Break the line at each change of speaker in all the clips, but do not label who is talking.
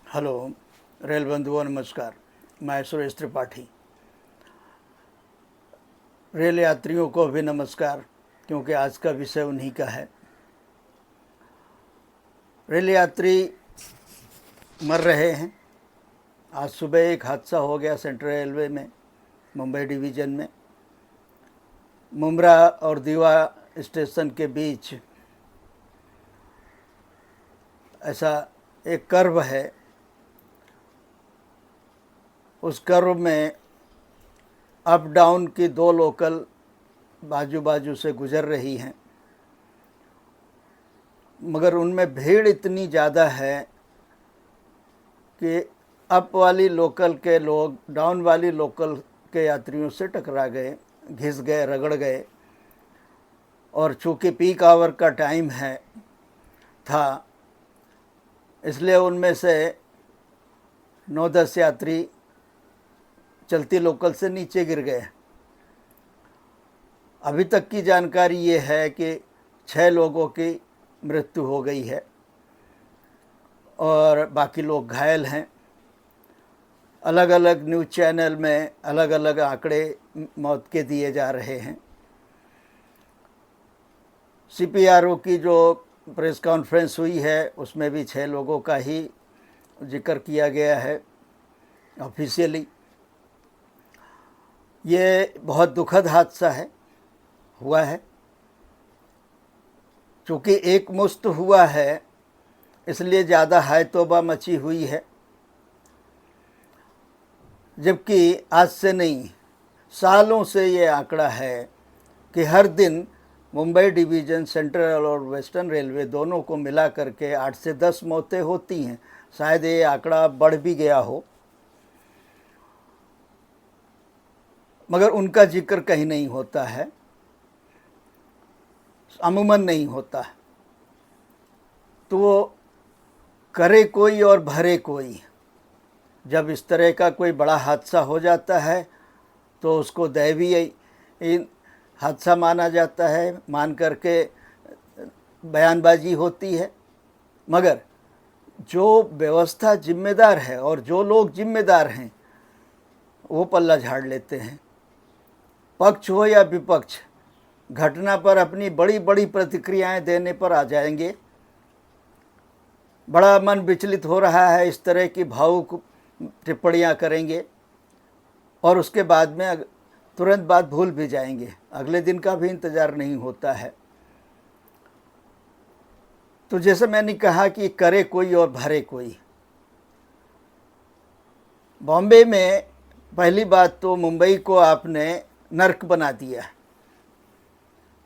Hello rail बंधुओं, नमस्कार। मैं सुरेश त्रिपाठी। रेल यात्रियों को भी नमस्कार, क्योंकि आज का विषय उन्हीं का है। रेल यात्री मर रहे हैं। आज सुबह एक हादसा हो गया सेंट्रल रेलवे में, मुंबई डिवीज़न में। मुंब्रा और दीवा स्टेशन के बीच ऐसा एक कर्व है, उस कर्व में अप डाउन की दो लोकल बाजू बाजू से गुजर रही हैं, मगर उनमें भीड़ इतनी ज़्यादा है कि अप वाली लोकल के लोग डाउन वाली लोकल के यात्रियों से टकरा गए, घिस गए, रगड़ गए। और चूँकि पीक आवर का टाइम था, इसलिए उनमें से 9-10 यात्री चलती लोकल से नीचे गिर गए। अभी तक की जानकारी ये है कि 6 लोगों की मृत्यु हो गई है और बाकी लोग घायल हैं। अलग अलग न्यूज़ चैनल में अलग अलग आंकड़े मौत के दिए जा रहे हैं। सीपीआरओ की जो प्रेस कॉन्फ्रेंस हुई है, उसमें भी 6 लोगों का ही जिक्र किया गया है ऑफिशियली। ये बहुत दुखद हादसा हुआ है। चूँकि एक मुश्त हुआ है, इसलिए ज़्यादा हाय तौबा मची हुई है। जबकि आज से नहीं, सालों से ये आंकड़ा है कि हर दिन मुंबई डिवीज़न, सेंट्रल और वेस्टर्न रेलवे दोनों को मिला करके 8 से 10 मौतें होती हैं। शायद ये आंकड़ा बढ़ भी गया हो, मगर उनका जिक्र कहीं नहीं होता है, अमूमन नहीं होता है। तो करे कोई और भरे कोई। जब इस तरह का कोई बड़ा हादसा हो जाता है तो उसको दैवीय हादसा माना जाता है, मान करके बयानबाजी होती है। मगर जो व्यवस्था जिम्मेदार है और जो लोग जिम्मेदार हैं, वो पल्ला झाड़ लेते हैं। पक्ष हो या विपक्ष, घटना पर अपनी बड़ी बड़ी प्रतिक्रियाएं देने पर आ जाएंगे। बड़ा मन विचलित हो रहा है, इस तरह की भावुक टिप्पणियां करेंगे और उसके बाद में तुरंत बात भूल भी जाएंगे। अगले दिन का भी इंतज़ार नहीं होता है। तो जैसे मैंने कहा कि करे कोई और भरे कोई। बॉम्बे में पहली बात तो मुंबई को आपने नर्क बना दिया।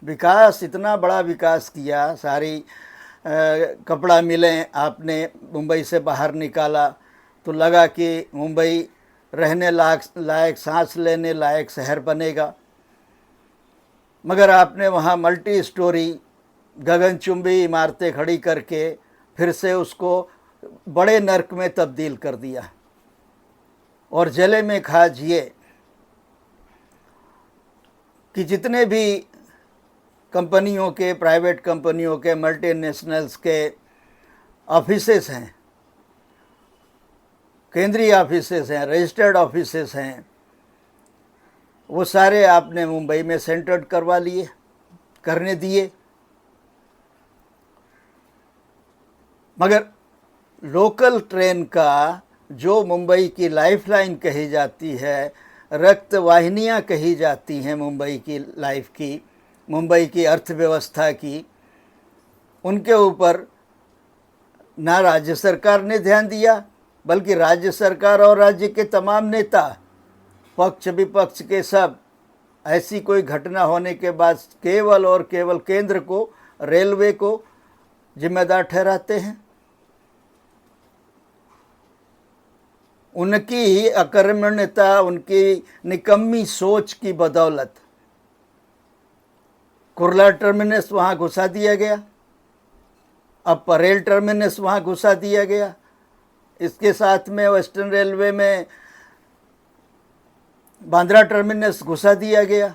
विकास, इतना बड़ा विकास किया, सारी कपड़ा मिलें आपने मुंबई से बाहर निकाला तो लगा कि मुंबई रहने लायक, सांस लेने लायक शहर बनेगा। मगर आपने वहाँ मल्टी स्टोरी गगनचुंबी इमारतें खड़ी करके फिर से उसको बड़े नर्क में तब्दील कर दिया। और जले में खा जिए कि जितने भी कंपनियों के, प्राइवेट कंपनियों के, मल्टीनेशनल्स के ऑफिसेस हैं, केंद्रीय ऑफिसेस हैं, रजिस्टर्ड ऑफिसेस हैं, वो सारे आपने मुंबई में सेंटर्ड करने दिए। मगर लोकल ट्रेन का, जो मुंबई की लाइफलाइन कही जाती है, रक्त वाहिनियाँ कही जाती हैं मुंबई की लाइफ की, मुंबई की अर्थव्यवस्था की, उनके ऊपर ना राज्य सरकार ने ध्यान दिया, बल्कि राज्य सरकार और राज्य के तमाम नेता, पक्ष विपक्ष के सब, ऐसी कोई घटना होने के बाद केवल और केवल केंद्र को, रेलवे को जिम्मेदार ठहराते हैं। उनकी ही अकर्मण्यता, उनकी निकम्मी सोच की बदौलत कुर्ला टर्मिनस वहाँ घुसा दिया गया, अब परेल टर्मिनस वहाँ घुसा दिया गया। इसके साथ में वेस्टर्न रेलवे में बांद्रा टर्मिनस घुसा दिया गया।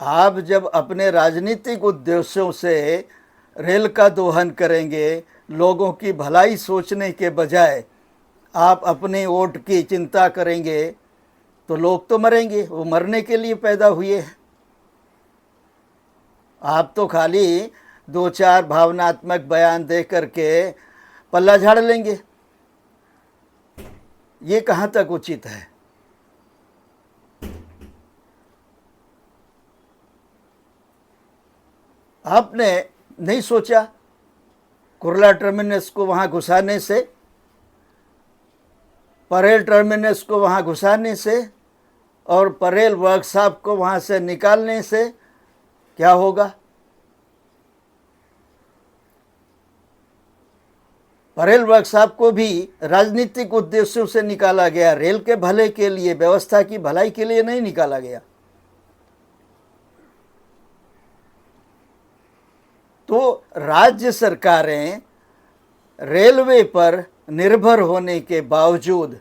आप जब अपने राजनीतिक उद्देश्यों से रेल का दोहन करेंगे, लोगों की भलाई सोचने के बजाय आप अपने वोट की चिंता करेंगे, तो लोग तो मरेंगे, वो मरने के लिए पैदा हुए हैं। आप तो खाली दो चार भावनात्मक बयान दे करके पल्ला झाड़ लेंगे। ये कहाँ तक उचित है? आपने नहीं सोचा कुर्ला टर्मिनस को वहाँ घुसाने से, परेल टर्मिनस को वहाँ घुसाने से और परेल वर्कशॉप को वहाँ से निकालने से क्या होगा? परेल वर्कशॉप को भी राजनीतिक उद्देश्यों से निकाला गया, रेल के भले के लिए, व्यवस्था की भलाई के लिए नहीं निकाला गया। तो राज्य सरकारें रेलवे पर निर्भर होने के बावजूद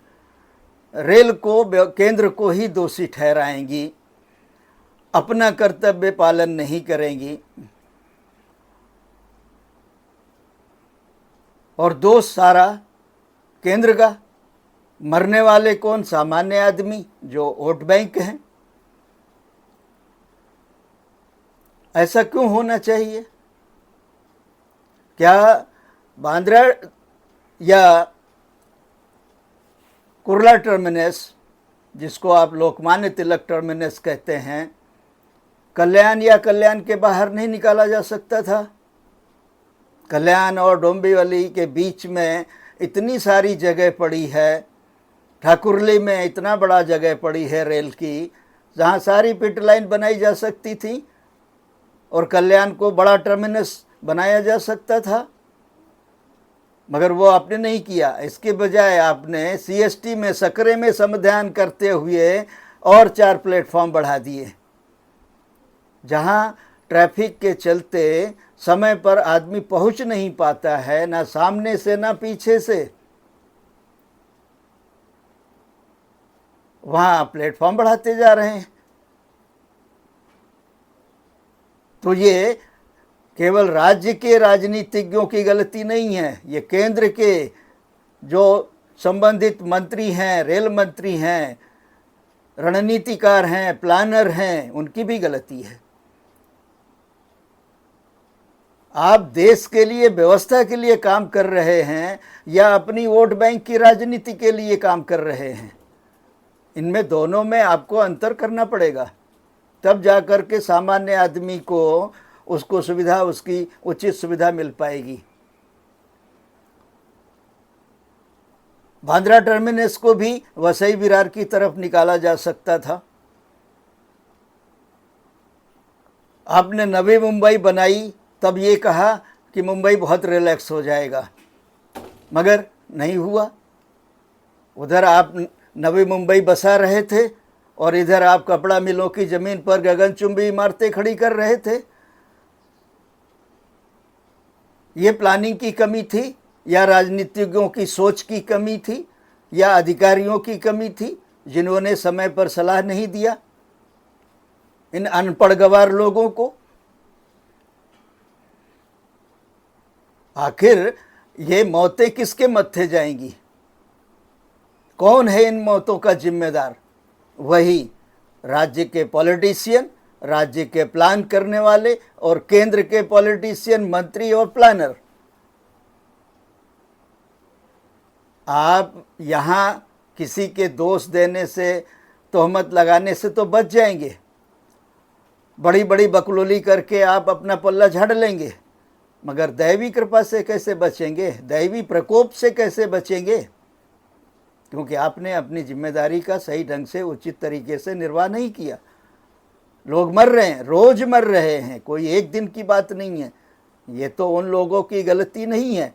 रेल को, केंद्र को ही दोषी ठहराएंगी, अपना कर्तव्य पालन नहीं करेंगी और दोष सारा केंद्र का। मरने वाले कौन? सामान्य आदमी जो वोट बैंक हैं। ऐसा क्यों होना चाहिए? क्या बांद्रा या कुर्ला टर्मिनस, जिसको आप लोकमान्य तिलक टर्मिनस कहते हैं, कल्याण या कल्याण के बाहर नहीं निकाला जा सकता था? कल्याण और डोंबिवली के बीच में इतनी सारी जगह पड़ी है, ठाकुरली में इतना बड़ा जगह पड़ी है रेल की, जहाँ सारी पिट लाइन बनाई जा सकती थी और कल्याण को बड़ा टर्मिनस बनाया जा सकता था। मगर वो आपने नहीं किया। इसके बजाय आपने सीएसटी में, सकरे में समाधान करते हुए और 4 प्लेटफॉर्म बढ़ा दिए, जहाँ ट्रैफिक के चलते समय पर आदमी पहुंच नहीं पाता है, ना सामने से ना पीछे से। वहाँ प्लेटफॉर्म बढ़ाते जा रहे हैं। तो ये केवल राज्य के राजनीतिज्ञों की गलती नहीं है, ये केंद्र के जो संबंधित मंत्री हैं, रेल मंत्री हैं, रणनीतिकार हैं, प्लानर हैं, उनकी भी गलती है। आप देश के लिए, व्यवस्था के लिए काम कर रहे हैं या अपनी वोट बैंक की राजनीति के लिए काम कर रहे हैं? इनमें दोनों में आपको अंतर करना पड़ेगा, तब जाकर के सामान्य आदमी को उसको सुविधा, उसकी उचित सुविधा मिल पाएगी। बांद्रा टर्मिनस को भी वसई विरार की तरफ निकाला जा सकता था। आपने नवी मुंबई बनाई, तब ये कहा कि मुंबई बहुत रिलैक्स हो जाएगा, मगर नहीं हुआ। उधर आप नवी मुंबई बसा रहे थे और इधर आप कपड़ा मिलों की ज़मीन पर गगनचुंबी इमारतें खड़ी कर रहे थे। ये प्लानिंग की कमी थी या राजनीतिज्ञों की सोच की कमी थी या अधिकारियों की कमी थी, जिन्होंने समय पर सलाह नहीं दिया इन अनपढ़ गवार लोगों को? आखिर ये मौतें किसके मत्थे जाएंगी? कौन है इन मौतों का जिम्मेदार? वही राज्य के पॉलिटिशियन, राज्य के प्लान करने वाले और केंद्र के पॉलिटिशियन, मंत्री और प्लानर। आप यहाँ किसी के दोष देने से, तोहमत लगाने से तो बच जाएंगे, बड़ी बड़ी बकलोली करके आप अपना पल्ला झाड़ लेंगे, मगर दैवी कृपा से कैसे बचेंगे? दैवी प्रकोप से कैसे बचेंगे? क्योंकि आपने अपनी जिम्मेदारी का सही ढंग से, उचित तरीके से निर्वाह नहीं किया। लोग मर रहे हैं, रोज मर रहे हैं, कोई एक दिन की बात नहीं है। ये तो उन लोगों की गलती नहीं है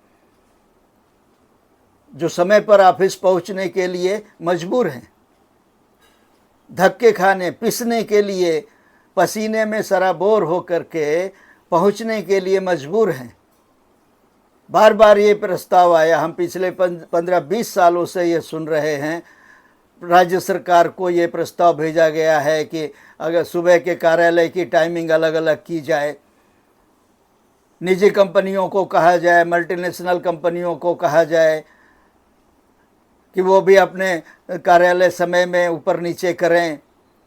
जो समय पर ऑफिस पहुंचने के लिए मजबूर हैं, धक्के खाने, पिसने के लिए, पसीने में सराबोर होकर के पहुंचने के लिए मजबूर हैं। बार बार ये प्रस्ताव आया, हम पिछले 15-20 सालों से ये सुन रहे हैं, राज्य सरकार को ये प्रस्ताव भेजा गया है कि अगर सुबह के कार्यालय की टाइमिंग अलग अलग की जाए, निजी कंपनियों को कहा जाए, मल्टीनेशनल कंपनियों को कहा जाए कि वो भी अपने कार्यालय समय में ऊपर नीचे करें,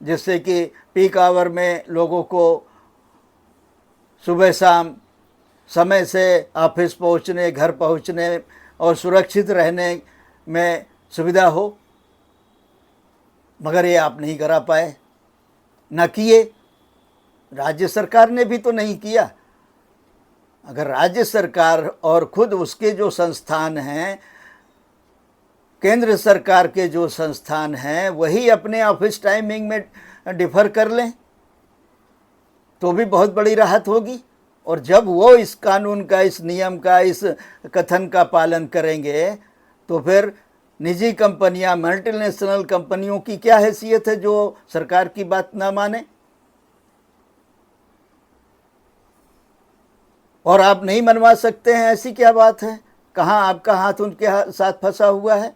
जिससे कि पीक आवर में लोगों को सुबह शाम समय से ऑफिस पहुंचने, घर पहुंचने और सुरक्षित रहने में सुविधा हो। मगर ये आप नहीं करा पाए, न किए। राज्य सरकार ने भी तो नहीं किया। अगर राज्य सरकार और खुद उसके जो संस्थान हैं, केंद्र सरकार के जो संस्थान हैं, वही अपने ऑफिस टाइमिंग में डिफ़र कर लें तो भी बहुत बड़ी राहत होगी। और जब वो इस कानून का, इस नियम का, इस कथन का पालन करेंगे तो फिर निजी कंपनियां, मल्टीनेशनल कंपनियों की क्या हैसियत है जो सरकार की बात ना माने। और आप नहीं मनवा सकते हैं, ऐसी क्या बात है? कहाँ आपका हाथ उनके साथ फंसा हुआ है?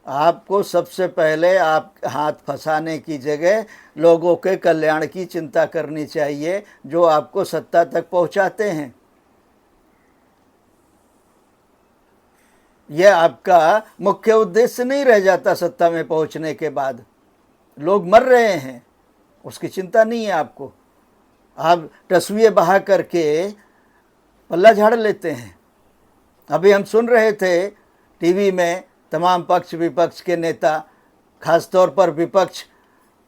आपको सबसे पहले आप हाथ फंसाने की जगह लोगों के कल्याण की चिंता करनी चाहिए, जो आपको सत्ता तक पहुंचाते हैं। यह आपका मुख्य उद्देश्य नहीं रह जाता सत्ता में पहुंचने के बाद। लोग मर रहे हैं, उसकी चिंता नहीं है आपको। आप तस्वीरें बहा करके पल्ला झाड़ लेते हैं। अभी हम सुन रहे थे टीवी में तमाम पक्ष विपक्ष के नेता, खासतौर पर विपक्ष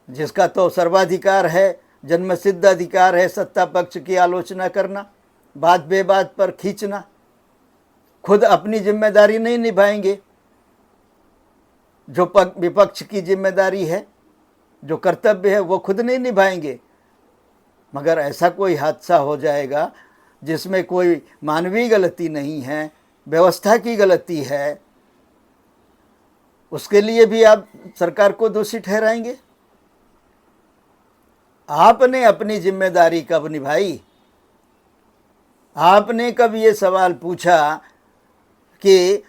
जिसका तो सर्वाधिकार है, जन्मसिद्ध अधिकार है सत्ता पक्ष की आलोचना करना, बात बेबात पर खींचना, खुद अपनी जिम्मेदारी नहीं निभाएंगे। जो विपक्ष की जिम्मेदारी है, जो कर्तव्य है, वो खुद नहीं निभाएंगे। मगर ऐसा कोई हादसा हो जाएगा जिसमें कोई मानवीय गलती नहीं है, व्यवस्था की गलती है, उसके लिए भी आप सरकार को दोषी ठहराएंगे? आपने अपनी जिम्मेदारी कब निभाई? आपने कब ये सवाल पूछा कि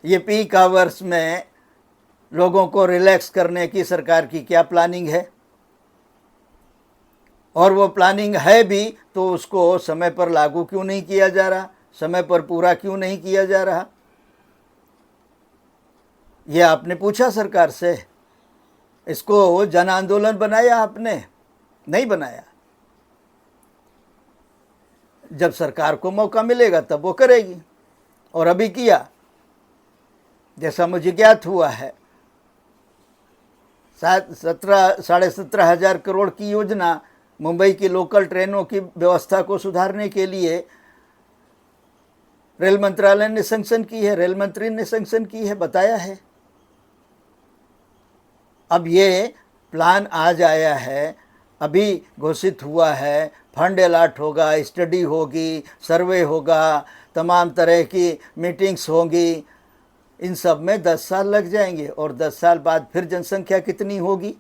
ये पीक आवर्स में लोगों को रिलैक्स करने की सरकार की क्या प्लानिंग है? और वो प्लानिंग है भी तो उसको समय पर लागू क्यों नहीं किया जा रहा, समय पर पूरा क्यों नहीं किया जा रहा? ये आपने पूछा सरकार से? इसको जन आंदोलन बनाया आपने? नहीं बनाया। जब सरकार को मौका मिलेगा तब वो करेगी। और अभी किया, जैसा मुझे ज्ञात हुआ है, 17,500 करोड़ की योजना मुंबई की लोकल ट्रेनों की व्यवस्था को सुधारने के लिए रेल मंत्रालय ने सैंक्शन की है, रेल मंत्री ने सैंक्शन की है, बताया है। अब ये प्लान आज आया है, अभी घोषित हुआ है, फंड अलॉट होगा, स्टडी होगी, सर्वे होगा, तमाम तरह की मीटिंग्स होंगी। इन सब में 10 साल लग जाएंगे और 10 साल बाद फिर जनसंख्या कितनी होगी,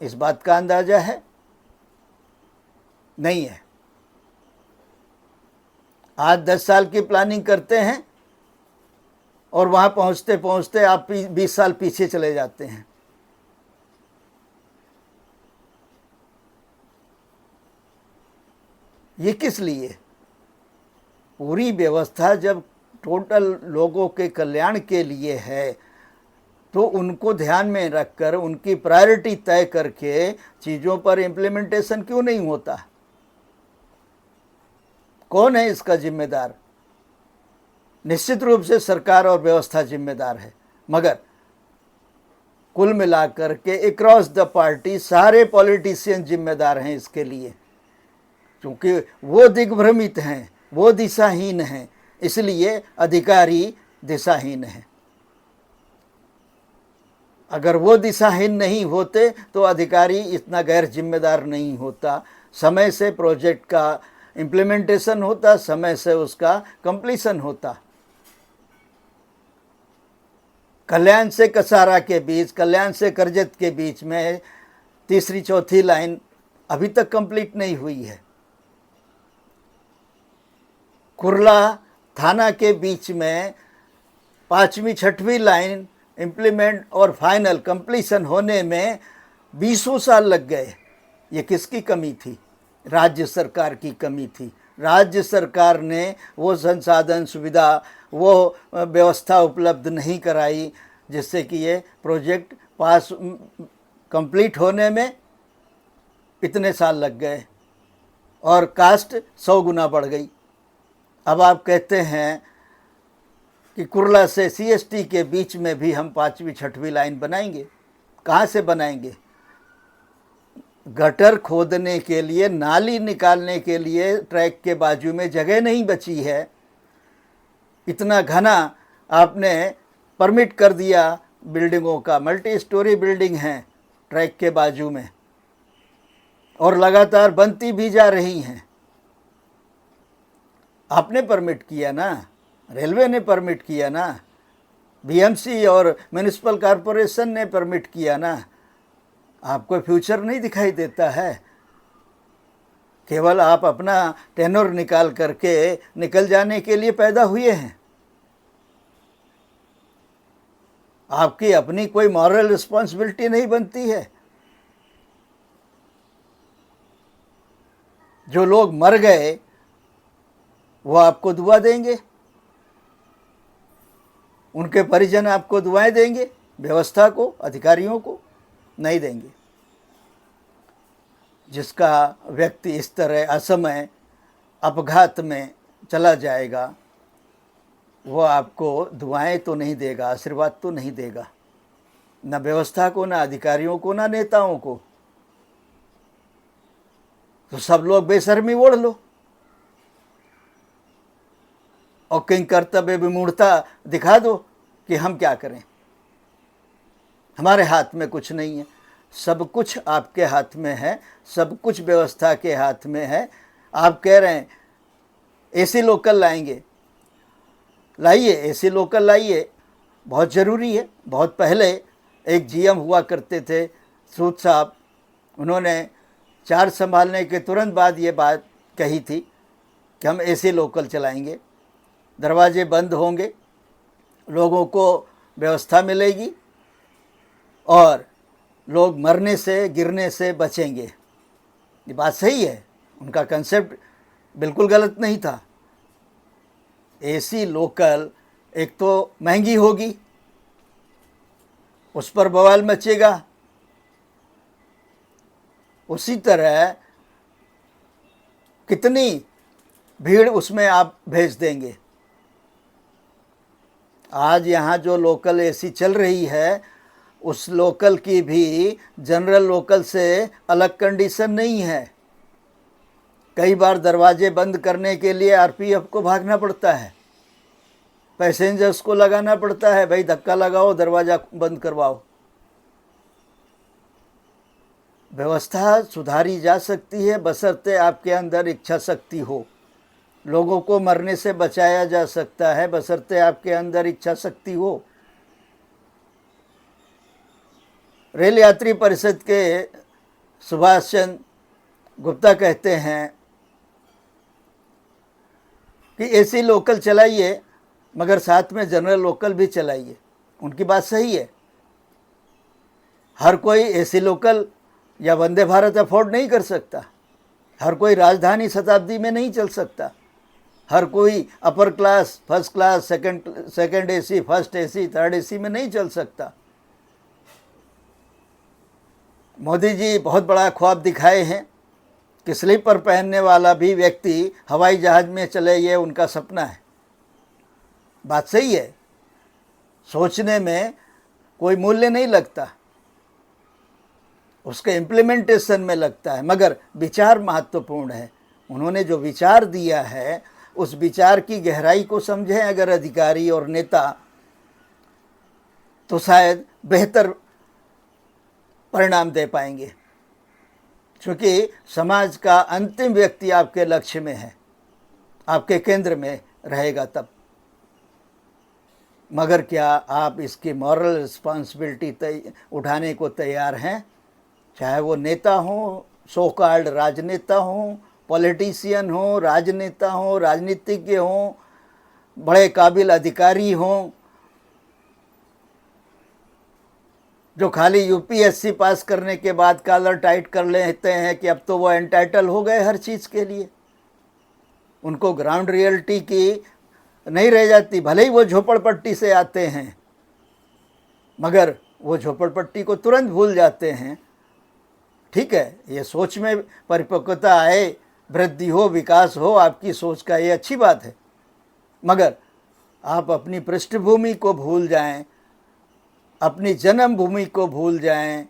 इस बात का अंदाजा है? नहीं है। आज 10 साल की प्लानिंग करते हैं और वहाँ पहुँचते पहुँचते आप 20 साल पीछे चले जाते हैं। ये किस लिए? पूरी व्यवस्था जब टोटल लोगों के कल्याण के लिए है तो उनको ध्यान में रखकर उनकी प्रायोरिटी तय करके चीज़ों पर इम्प्लीमेंटेशन क्यों नहीं होता? कौन है इसका जिम्मेदार? निश्चित रूप से सरकार और व्यवस्था जिम्मेदार है, मगर कुल मिलाकर के अक्रॉस द पार्टी सारे पॉलिटिशियन जिम्मेदार हैं इसके लिए, क्योंकि वो दिग्भ्रमित हैं, वो दिशाहीन हैं, इसलिए अधिकारी दिशाहीन हैं। अगर वो दिशाहीन नहीं होते तो अधिकारी इतना गैर जिम्मेदार नहीं होता, समय से प्रोजेक्ट का इम्प्लीमेंटेशन होता, समय से उसका कंप्लीशन होता। कल्याण से कसारा के बीच, कल्याण से करजत के बीच में तीसरी चौथी लाइन अभी तक कंप्लीट नहीं हुई है। कुर्ला थाना के बीच में 5वीं 6वीं लाइन इम्प्लीमेंट और फाइनल कंप्लीशन होने में 20 साल लग गए। ये किसकी कमी थी? राज्य सरकार की कमी थी। राज्य सरकार ने वो संसाधन सुविधा, वो व्यवस्था उपलब्ध नहीं कराई, जिससे कि ये प्रोजेक्ट पास कंप्लीट होने में इतने साल लग गए और कास्ट 100 गुना बढ़ गई। अब आप कहते हैं कि कुर्ला से CST के बीच में भी हम 5वीं 6वीं लाइन बनाएंगे। कहाँ से बनाएंगे? गटर खोदने के लिए, नाली निकालने के लिए ट्रैक के बाजू में जगह नहीं बची है। इतना घना आपने परमिट कर दिया बिल्डिंगों का, मल्टी स्टोरी बिल्डिंग हैं ट्रैक के बाजू में और लगातार बनती भी जा रही हैं। आपने परमिट किया ना, रेलवे ने परमिट किया ना, BMC और म्यूनिसिपल कॉरपोरेशन ने परमिट किया ना। आपको फ्यूचर नहीं दिखाई देता है, केवल आप अपना टेनर निकाल करके निकल जाने के लिए पैदा हुए हैं। आपकी अपनी कोई मॉरल रिस्पॉन्सिबिलिटी नहीं बनती है। जो लोग मर गए वो आपको दुआ देंगे, उनके परिजन आपको दुआएं देंगे, व्यवस्था को, अधिकारियों को नहीं देंगे। जिसका व्यक्ति इस तरह असमय अपघात में चला जाएगा वो आपको दुआएं तो नहीं देगा, आशीर्वाद तो नहीं देगा, न व्यवस्था को, न अधिकारियों को, न नेताओं को। तो सब लोग बेशर्मी ओढ़ लो और किंग कर्तव्य विमूढ़ता दिखा दो कि हम क्या करें, हमारे हाथ में कुछ नहीं है। सब कुछ आपके हाथ में है, सब कुछ व्यवस्था के हाथ में है। आप कह रहे हैं AC लोकल लाएंगे, लाइए, AC लोकल लाइए, बहुत ज़रूरी है। बहुत पहले एक GM हुआ करते थे, सूद साहब, उन्होंने चार्ज संभालने के तुरंत बाद ये बात कही थी कि हम AC लोकल चलाएंगे, दरवाजे बंद होंगे, लोगों को व्यवस्था मिलेगी और लोग मरने से, गिरने से बचेंगे। ये बात सही है, उनका कंसेप्ट बिल्कुल गलत नहीं था। AC लोकल एक तो महंगी होगी, उस पर बवाल मचेगा, उसी तरह कितनी भीड़ उसमें आप भेज देंगे। आज यहाँ जो लोकल AC चल रही है उस लोकल की भी जनरल लोकल से अलग कंडीशन नहीं है। कई बार दरवाजे बंद करने के लिए RPF को भागना पड़ता है, पैसेंजर्स को लगाना पड़ता है, भाई धक्का लगाओ, दरवाज़ा बंद करवाओ। व्यवस्था सुधारी जा सकती है बशर्ते आपके अंदर इच्छा शक्ति हो। लोगों को मरने से बचाया जा सकता है बशर्ते आपके अंदर इच्छा शक्ति हो। रेल यात्री परिषद के सुभाष चंद्र गुप्ता कहते हैं कि AC लोकल चलाइए मगर साथ में जनरल लोकल भी चलाइए। उनकी बात सही है। हर कोई AC लोकल या वंदे भारत अफोर्ड नहीं कर सकता, हर कोई राजधानी शताब्दी में नहीं चल सकता, हर कोई upper class, first class, second AC, first AC, third AC में नहीं चल सकता। मोदी जी बहुत बड़ा ख्वाब दिखाए हैं कि स्लीपर पहनने वाला भी व्यक्ति हवाई जहाज़ में चले, ये उनका सपना है। बात सही है, सोचने में कोई मूल्य नहीं लगता, उसके इम्प्लीमेंटेशन में लगता है, मगर विचार महत्वपूर्ण है। उन्होंने जो विचार दिया है उस विचार की गहराई को समझें अगर अधिकारी और नेता, तो शायद बेहतर परिणाम दे पाएंगे। क्योंकि समाज का अंतिम व्यक्ति आपके लक्ष्य में है, आपके केंद्र में रहेगा तब। मगर क्या आप इसकी मॉरल रिस्पॉन्सिबिलिटी उठाने को तैयार हैं? चाहे वो नेता हो, सो कॉल्ड राजनेता हो, पॉलिटिशियन हो, राजनेता हो, राजनीतिज्ञ हो, बड़े काबिल अधिकारी हों, जो खाली UPSC पास करने के बाद कॉलर टाइट कर लेते हैं कि अब तो वो एंटाइटल हो गए हर चीज़ के लिए। उनको ग्राउंड रियलिटी की नहीं रह जाती, भले ही वो झोपड़पट्टी से आते हैं, मगर वो झोपड़पट्टी को तुरंत भूल जाते हैं। ठीक है, ये सोच में परिपक्वता आए, वृद्धि हो, विकास हो आपकी सोच का, ये अच्छी बात है, मगर आप अपनी पृष्ठभूमि को भूल जाएं, अपनी जन्मभूमि को भूल जाएं,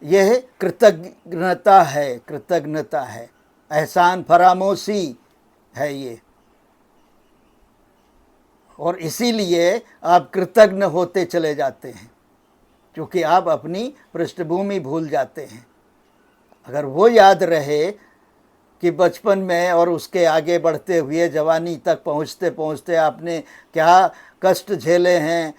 यह कृतज्ञता है, कृतज्ञता है, एहसान फरामोशी है ये। और इसीलिए आप कृतज्ञ होते चले जाते हैं, क्योंकि आप अपनी पृष्ठभूमि भूल जाते हैं। अगर वो याद रहे कि बचपन में और उसके आगे बढ़ते हुए जवानी तक पहुँचते पहुँचते आपने क्या कष्ट झेले हैं,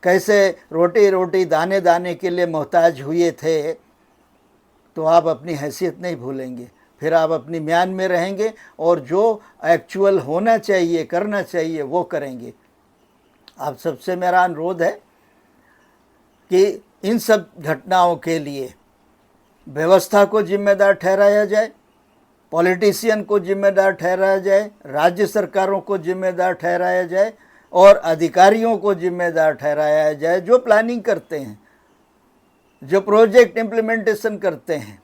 कैसे रोटी रोटी दाने दाने के लिए मोहताज हुए थे, तो आप अपनी हैसियत नहीं भूलेंगे। फिर आप अपनी म्यान में रहेंगे और जो एक्चुअल होना चाहिए, करना चाहिए, वो करेंगे। आप सबसे मेरा अनुरोध है कि इन सब घटनाओं के लिए व्यवस्था को जिम्मेदार ठहराया जाए, पॉलिटिशियन को जिम्मेदार ठहराया जाए, राज्य सरकारों को जिम्मेदार ठहराया जाए और अधिकारियों को जिम्मेदार ठहराया जाए, जो प्लानिंग करते हैं, जो प्रोजेक्ट इम्प्लीमेंटेशन करते हैं,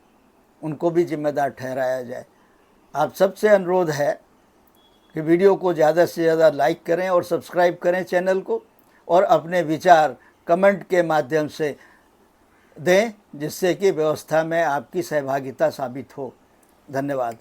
उनको भी जिम्मेदार ठहराया जाए। आप सबसे अनुरोध है कि वीडियो को ज़्यादा से ज़्यादा लाइक करें और सब्सक्राइब करें चैनल को, और अपने विचार कमेंट के माध्यम से दें, जिससे कि व्यवस्था में आपकी सहभागिता साबित हो। धन्यवाद।